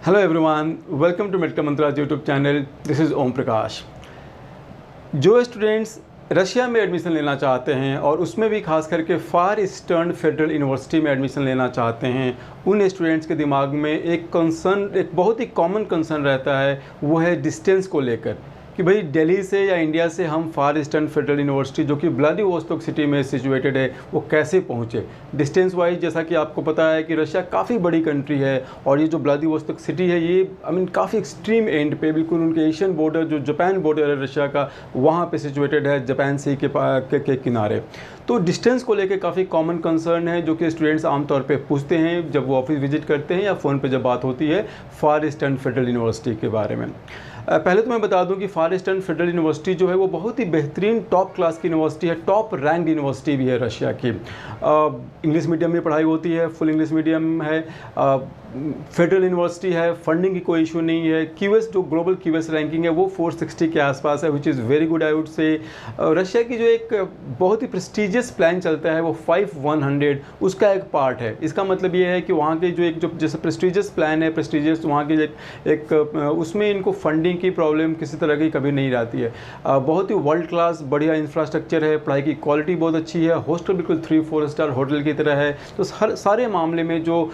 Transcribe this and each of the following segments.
Hello everyone, welcome to medical mantras YouTube channel. This is Om Prakash. जो students Russia में admission लेना चाहते हैं और उसमें भी खास करके फार ईस्टर्न फेडरल यूनिवर्सिटी में एडमिशन लेना चाहते हैं, उन स्टूडेंट्स के दिमाग में एक बहुत ही कॉमन कंसर्न रहता है, वो है डिस्टेंस को लेकर कि भाई दिल्ली से या इंडिया से हम फार ईस्टर्न फेडरल यूनिवर्सिटी जो कि व्लादिवोस्तोक सिटी में सिचुएटेड है वो कैसे पहुँचे। डिस्टेंस वाइज जैसा कि आपको पता है कि रशिया काफ़ी बड़ी कंट्री है और ये जो व्लादिवोस्तोक सिटी है ये काफ़ी एक्सट्रीम एंड पे, बिल्कुल उनके एशियन बॉर्डर जो जापान बॉर्डर है रशिया का, वहाँ पे सिचुएटेड है, जापान सी के किनारे। तो डिस्टेंस को लेकर काफ़ी कॉमन कंसर्न है जो कि स्टूडेंट्स आमतौर पे पूछते हैं जब वो ऑफिस विजिट करते हैं या फ़ोन पे जब बात होती है फार ईस्टर्न फेडरल यूनिवर्सिटी के बारे में। पहले तो मैं बता दूं कि फार ईस्टर्न फेडरल यूनिवर्सिटी जो है वो बहुत ही बेहतरीन टॉप क्लास की यूनिवर्सिटी है, टॉप रैंक यूनिवर्सिटी भी है रशिया की। इंग्लिश मीडियम में पढ़ाई होती है, फुल इंग्लिश मीडियम है, फेडरल यूनिवर्सिटी है, फंडिंग की कोई इशू नहीं है। क्यूएस जो ग्लोबल क्यूएस रैंकिंग है वो 460 के आसपास है, which is very good I would say. Russia की जो एक बहुत ही प्रेस्टिजियस प्लान चलता है वो 5100, उसका एक पार्ट है। इसका मतलब ये है कि वहाँ के जो जैसे प्रेस्टिजियस प्लान है, प्रेस्टिजियस वहाँ की एक उसमें इनको फंडिंग की प्रॉब्लम किसी तरह की कभी नहीं रहती है। बहुत ही वर्ल्ड क्लास बढ़िया इंफ्रास्ट्रक्चर है, पढ़ाई की क्वालिटी बहुत अच्छी है, हॉस्टल बिल्कुल 3-4 स्टार होटल की तरह है। तो हर सारे मामले में जो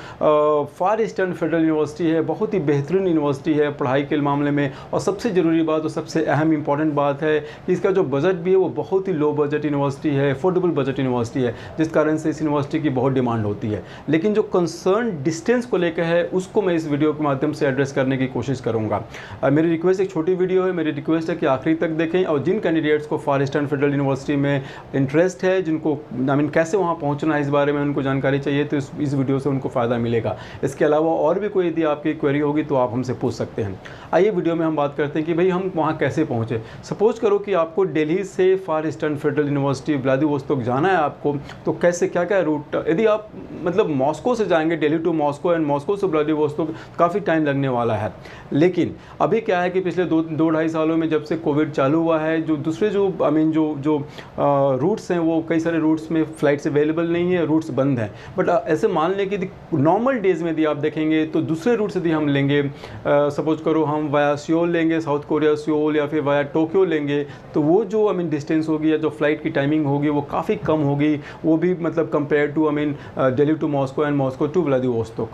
फार ईस्टर्न फेडरल यूनिवर्सिटी है बहुत ही बेहतरीन यूनिवर्सिटी है पढ़ाई के मामले में। और सबसे ज़रूरी बात और सबसे अहम इंपॉर्टेंट बात है कि इसका जो बजट भी है वो बहुत ही लो बजट यूनिवर्सिटी है, अफोर्डेबल बजट यूनिवर्सिटी है, जिस कारण से इस यूनिवर्सिटी की बहुत डिमांड होती है। लेकिन जो कंसर्न डिस्टेंस को लेकर है उसको मैं इस वीडियो के माध्यम से एड्रेस करने की कोशिश करूँगा। मेरी रिक्वेस्ट एक छोटी वीडियो है, मेरी रिक्वेस्ट है कि आखिरी तक देखें और जिन कैंडिडेट्स को फार ईस्टर्न फेडरल यूनिवर्सिटी में इंटरेस्ट है, जिनको कैसे वहाँ पहुँचना है इस बारे में उनको जानकारी चाहिए, तो इस वीडियो से उनको फ़ायदा मिलेगा। इसके अलावा और भी कोई यदि आपकी क्वेरी होगी तो आप हमसे पूछ सकते हैं। आइए वीडियो में हम बात करते हैं कि भाई हम वहाँ कैसे पहुँचे। सपोज करो कि आपको दिल्ली से फार ईस्टर्न फेडरल यूनिवर्सिटी व्लादिवोस्तोक जाना है आपको, तो कैसे क्या रूट, यदि आप मॉस्को से जाएंगे Delhi to Moscow and Moscow से व्लादिवोस्तोक, काफ़ी टाइम लगने वाला है। लेकिन अभी क्या है कि पिछले 2-2.5 सालों में जब से कोविड चालू हुआ है, जो दूसरे जो रूट्स हैं वो कई सारे रूट्स में फ़्लाइट्स अवेलेबल नहीं है, रूट्स बंद हैं। बट ऐसे मान लें कि नॉर्मल डेज़ में यदि आप देखेंगे तो दूसरे रूट्स यदि हम लेंगे, सपोज करो हम वाया सियोल लेंगे, साउथ कोरिया सियोल, या फिर वाया टोक्यो लेंगे, तो वो जो डिस्टेंस होगी या जो फ्लाइट की टाइमिंग होगी वो काफ़ी कम होगी, वो भी compare to Delhi to Moscow and Moscow to Vladivostok.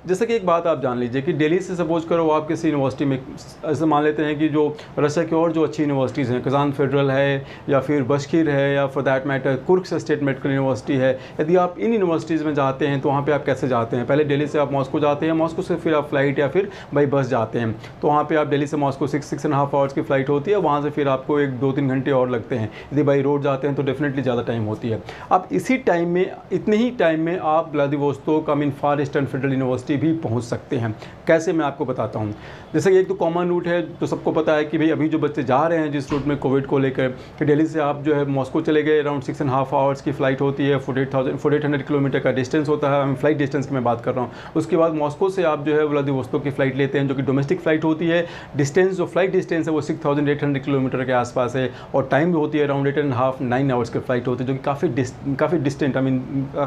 जैसे कि एक बात आप जान लीजिए कि दिल्ली से सपोज करो आप किसी यूनिवर्सिटी में, ऐसे मान लेते हैं कि जो रशिया की और जो अच्छी यूनिवर्सिटीज़ हैं, कजान फेडरल है या फिर बशकीर है या for that matter Kursk state medical university है, यदि आप इन यूनिवर्सिटीज़ में जाते हैं तो वहाँ पे आप कैसे जाते हैं? पहले दिल्ली से आप मॉस्को जाते हैं, मॉस्को से फिर आप फ्लाइट या फिर बाई बस जाते हैं। तो वहाँ पे आप दिल्ली से मॉस्को 6.5 आवर्स की फ़्लाइट होती है, वहाँ से फिर आपको 1-2-3 घंटे और लगते हैं। यदि बाई रोड जाते हैं तो डेफिनेटली ज़्यादा टाइम होती है। अब इतने ही टाइम में आप व्लादिवोस्तोक फार ईस्टर्न फेडरल यूनिवर्सिटी भी पहुँच सकते हैं। कैसे, मैं आपको बताता हूँ। जैसे कि एक तो कॉमन रूट है तो सबको पता है कि भाई अभी जो बच्चे जा रहे हैं जिस रूट में कोविड को लेकर, कि दिल्ली से आप जो है मॉस्को चले गए, अराउंड 6.5 आवर्स की फ़्लाइट होती है, 4800 किलोमीटर का डिस्टेंस होता है, फ्लाइट डिस्टेंस की मैं बात कर रहा हूँ। उसके बाद मॉस्को से आप जो है व्लादिवोस्तोक की फ़्लाइट लेते हैं जो कि डोमेस्टिक फ़्लाइट होती है। डिस्टेंस जो फ्लाइट डिस्टेंस है वो 6800 किलोमीटर के आसपास है और टाइम होती है अराउंड 8.5-9 आवर्स की फ़्लाइट होती है, जो कि काफ़ी डिस्टेंट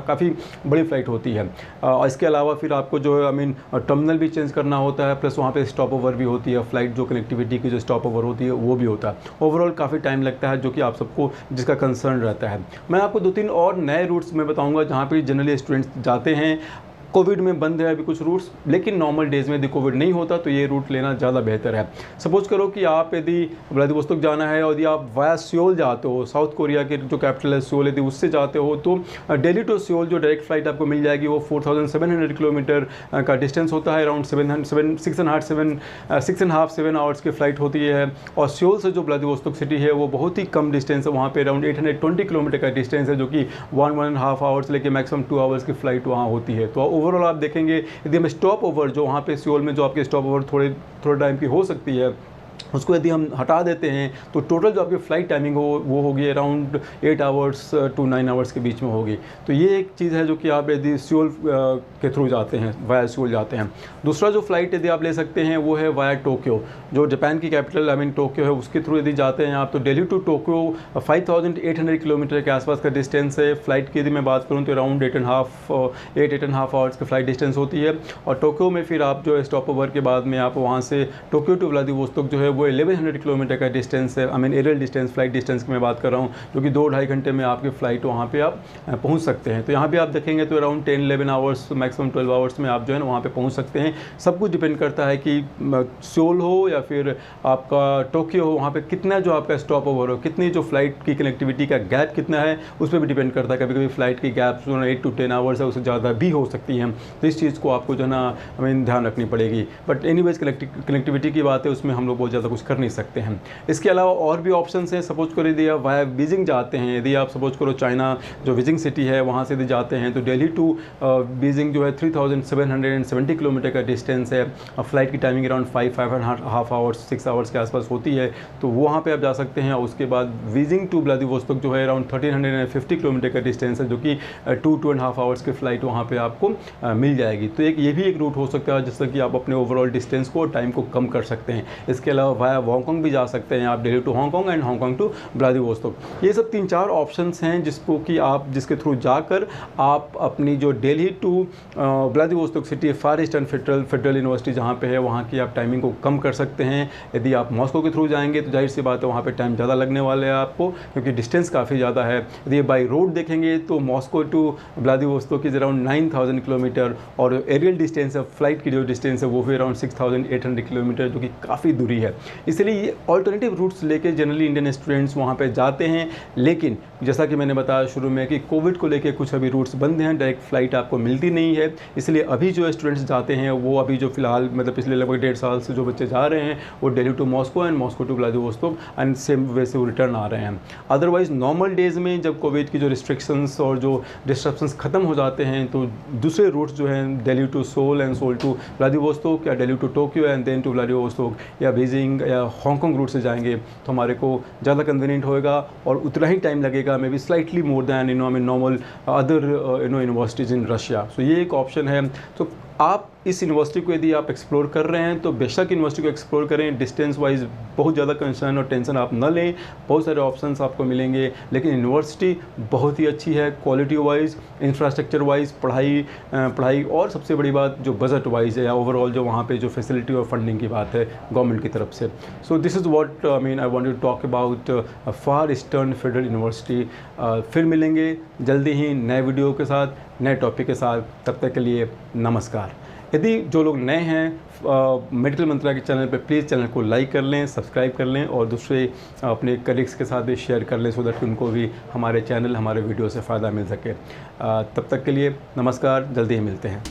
काफ़ी बड़ी फ़्लाइट होती है। और इसके अलावा फिर आपको जो है टर्मिनल भी चेंज करना होता है, प्लस वहाँ पे स्टॉप ओवर भी होती है, फ्लाइट जो कनेक्टिविटी की जो स्टॉप ओवर होती है वो भी होता है। ओवरऑल काफ़ी टाइम लगता है, जो कि आप सबको जिसका कंसर्न रहता है। मैं आपको 2-3 और नए रूट्स में बताऊँगा जहाँ पर जनरली स्टूडेंट्स जाते हैं। कोविड में बंद है अभी कुछ रूट्स, लेकिन नॉर्मल डेज़ में यदि कोविड नहीं होता तो ये रूट लेना ज़्यादा बेहतर है। सपोज करो कि आप यदि व्लादिवोस्तोक जाना है और यदि आप वाया सियोल जाते हो, साउथ कोरिया के जो कैपिटल है सियोल, यदि उससे जाते हो तो दिल्ली टू सियोल जो डायरेक्ट फ्लाइट आपको मिल जाएगी वो 4700 किलोमीटर का डिस्टेंस होता है, अराउंड 6.5-7 आवर्स की फ़्लाइट होती है। और सियोल से जो व्लादिवोस्तोक सिटी है वो बहुत ही कम डिस्टेंस है, वहाँ पर अराउंड 820 किलोमीटर का डिस्टेंस है, जो कि 1-1.5 आवर्स लेके मैक्सिमम 2 आवर्स की फ़्लाइट वहाँ होती है। तो ओवरऑल आप देखेंगे यदि हम स्टॉप ओवर जो वहाँ पे सियोल में जो आपके स्टॉप ओवर थोड़े टाइम की हो सकती है, उसको यदि हम हटा देते हैं तो टोटल जो आपकी फ़्लाइट टाइमिंग हो वो होगी अराउंड 8 आवर्स टू 9 आवर्स के बीच में होगी। तो ये एक चीज़ है जो कि आप यदि सियोल के थ्रू जाते हैं, वाया सियोल जाते हैं। दूसरा जो फ़्लाइट यदि आप ले सकते हैं वो है वाया टोक्यो, जो जापान की कैपिटल टोक्यो है, उसके थ्रू यदि जाते हैं आप तो दिल्ली टू टोक्यो 5800 किलोमीटर के आसपास का डिस्टेंस है। फ़्लाइट की यदि मैं बात करूँ तो अराउंड 8.5 आवर्स की फ़्लाइट डिस्टेंस होती है। और टोक्यो में फिर आप जो है स्टॉप ओवर के बाद में आप वहाँ से टोक्यो टू व्लादिवोस्तोक जो है वो 1100 किलोमीटर का डिस्टेंस है। एरियल डिस्टेंस, फ्लाइट डिस्टेंस की मैं बात कर रहा हूँ, जो कि 2-2.5 घंटे में आपकी फ़्लाइट वहाँ पे आप पहुँच सकते हैं। तो यहाँ पे आप देखेंगे तो अराउंड 10-11 आवर्स, मैक्सिमम 12 आवर्स में आप जो है ना वहाँ पे पहुँच सकते हैं। सब कुछ डिपेंड करता है कि सियोल हो या फिर आपका टोक्यो हो, वहाँ पे कितना जो आपका स्टॉप ओवर हो, कितनी जो फ्लाइट की कनेक्टिविटी का गैप कितना है उस पर भी डिपेंड करता है। कभी कभी फ़्लाइट की गैप 8 to 10 आवर्स है, उससे ज़्यादा भी हो सकती हैं। तो इस चीज़ को आपको जो है ना ध्यान रखनी पड़ेगी। बट एनीवेज कनेक्टिविटी की बात है, उसमें हम लोग बहुत ज़्यादा कुछ कर नहीं सकते हैं। इसके अलावा और भी ऑप्शंस हैं। सपोज करो यदि आप वाया बीजिंग जाते हैं, यदि आप सपोज करो चाइना जो बीजिंग सिटी है वहाँ से यदि जाते हैं तो दिल्ली टू बीजिंग जो है 3770 किलोमीटर का डिस्टेंस है। फ़्लाइट की टाइमिंग अराउंड 5.5 आवर्स 6 आवर्स के आसपास होती है, तो वहाँ पे आप जा सकते हैं। उसके बाद बीजिंग टू व्लादिवोस्तोक जो है अराउंड 1350 किलोमीटर का डिस्टेंस है, जो कि 2.5 आवर्स की फ़्लाइट वहाँ पे आपको मिल जाएगी। तो ये भी एक रूट हो सकता है जिससे कि आप अपने ओवरऑल डिस्टेंस को, टाइम को कम कर सकते हैं। इसके अलावा वाया हांगकांग भी जा सकते हैं आप, Delhi to Hong Kong and Hong Kong to Vladivostok. ये सब 3-4 ऑप्शंस हैं जिसके थ्रू जाकर आप अपनी जो Delhi to Vladivostok city, far eastern federal university जहाँ पे है, वहाँ की आप टाइमिंग को कम कर सकते हैं। यदि आप मॉस्को के थ्रू जाएंगे तो जाहिर सी बात है वहाँ पे टाइम ज़्यादा लगने वाले हैं आपको, क्योंकि डिस्टेंस काफ़ी ज़्यादा है। यदि बाई रोड देखेंगे तो Moscow to Vladivostok is around 9000 kilometre, और एरियल डिस्टेंस है, फ्लाइट की जो डिस्टेंस है वो भी अराउंड 6800 किलोमीटर, जो कि काफ़ी दूरी है। इसलिए ये ऑल्टरनेटिव रूट्स लेके जनरली इंडियन स्टूडेंट्स वहाँ पे जाते हैं। लेकिन जैसा कि मैंने बताया शुरू में कि कोविड को लेके कुछ अभी रूट्स बंद हैं, डायरेक्ट फ़्लाइट आपको मिलती नहीं है। इसलिए अभी जो स्टूडेंट्स जाते हैं वो अभी जो फ़िलहाल पिछले लगभग 1.5 साल से जो बच्चे जा रहे हैं वो Delhi to Moscow and Moscow to Vladivostok and same way से वो रिटर्न आ रहे हैं। अदरवाइज़ नॉर्मल डेज़ में जब कोविड की जो रिस्ट्रिक्शंस और जो डिस्ट्रप्शंस ख़त्म हो जाते हैं तो दूसरे रूट्स जो हैं Delhi to Seoul and Seoul to Vladivostok, या Delhi to Tokyo and then to Vladivostok, या बीजिंग या हांगकांग रूट से जाएंगे तो हमारे को ज़्यादा कन्वीनियंट होएगा और उतना ही टाइम लगेगा, may be slightly more than normal other universities in Russia. So ये एक ऑप्शन है। तो आप इस यूनिवर्सिटी को यदि आप एक्सप्लोर कर रहे हैं तो बेशक यूनिवर्सिटी को एक्सप्लोर करें। डिस्टेंस वाइज बहुत ज़्यादा कंसर्न और टेंशन आप न लें, बहुत सारे ऑप्शंस आपको मिलेंगे। लेकिन यूनिवर्सिटी बहुत ही अच्छी है, क्वालिटी वाइज, इंफ्रास्ट्रक्चर वाइज, पढ़ाई और सबसे बड़ी बात जो बजट वाइज है या ओवरऑल जो वहाँ पे जो फैसिलिटी और फंडिंग की बात है गवर्नमेंट की तरफ से। So this is what I want to talk about far eastern federal university. फिर मिलेंगे जल्दी ही नए वीडियो के साथ, नए टॉपिक के साथ। तब तक के लिए नमस्कार। यदि जो लोग नए हैं मेडिकल मंत्रा के चैनल पे, प्लीज़ चैनल को लाइक कर लें, सब्सक्राइब कर लें और दूसरे अपने कलीग्स के साथ भी शेयर कर लें, सो दैट उनको भी हमारे चैनल, हमारे वीडियो से फ़ायदा मिल सके। तब तक के लिए नमस्कार, जल्दी ही मिलते हैं।